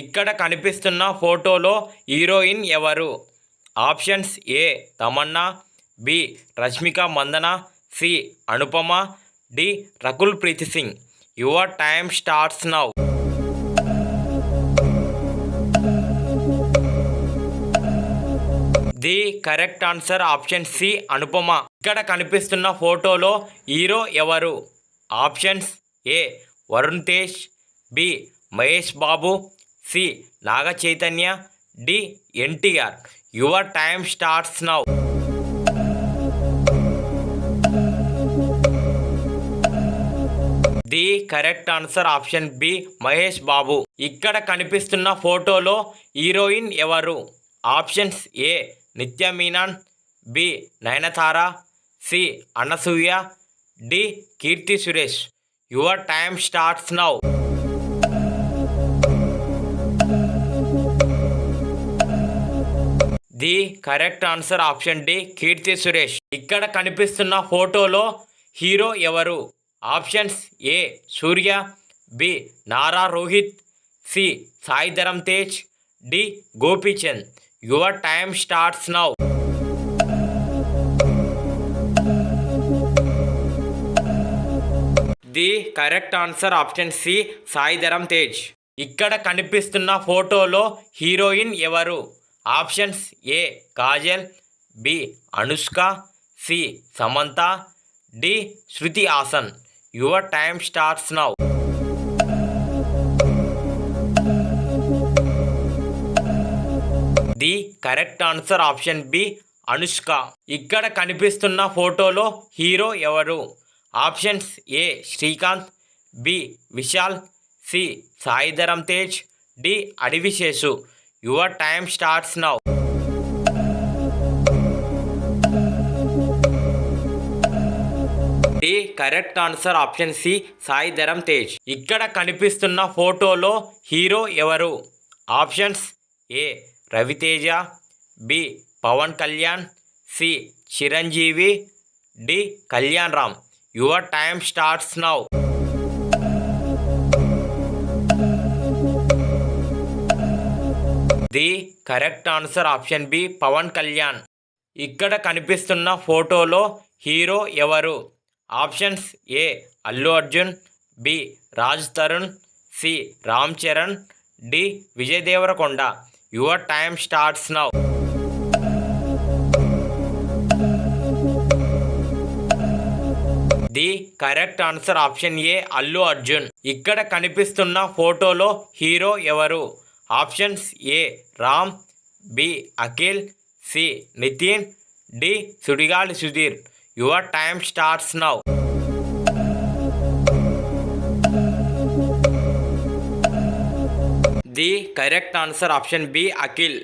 ఇక్కడ కనిపిస్తున్న ఫోటోలో హీరోయిన్ ఎవరు? Options A Tamannaah, B Rashmika Mandanna, C Anupama, D Rakul Preet Singh. Your time starts now. The correct answer option C Anupama. ఇక్కడ కనిపిస్తున్న ఫోటోలో హీరో ఎవరు? Options A Varun Tej, B Mahesh Babu, C Naga Chaitanya, D NTR. Your time starts now. The correct answer option B Mahesh Babu. ఇక్కడ కనిపిస్తున్న ఫోటోలో హీరోయిన్ ఎవరు? Options A Nithya Menen, B Nayanthara, C Anasuya, D Keerthy Suresh. Your time starts now. The correct answer option D Keerthy Suresh. ఇక్కడ కనిపిస్తున్న ఫోటోలో హీరో ఎవరు? Options A Suriya, B Nara Rohit, C Sai Dharam Tej, D Gopichand. Your time starts now. The correct answer option C Sai Dharam Tej. ఇక్కడ కనిపిస్తున్న ఫోటోలో హీరోయిన్ ఎవరు? Options A Kajal, B Anushka, C Samantha, D Shruti Haasan. Your time starts now. The correct answer option B Anushka. ఇక్కడ కనిపిస్తున్న ఫోటోలో హీరో ఎవరు? Options A Srikanth, B Vishal, C Sai Dharam Tej, D అడివిశేషు. Your time starts now. The correct answer option C Sai Dharam Tej. ఇక్కడ కనిపిస్తున్న ఫోటోలో హీరో ఎవరు? Options A Raviteja, B Pawan Kalyan, C Chiranjeevi, D Kalyan Ram. Your time starts now. The correct answer option B Pawan Kalyan. ఇక్కడ కనిపిస్తున్న ఫోటోలో హీరో ఎవరు? Options A Allu Arjun, B Raj Tarun, C Ram Charan, D Vijay Devarakonda. Your time starts now. The correct answer option A Allu Arjun. ఇక్కడ కనిపిస్తున్న ఫోటోలో హీరో ఎవరు? Options A Ram, B Akhil, C Nithin, D Sudigali Sudheer. Your time starts now. The correct answer option B Akhil.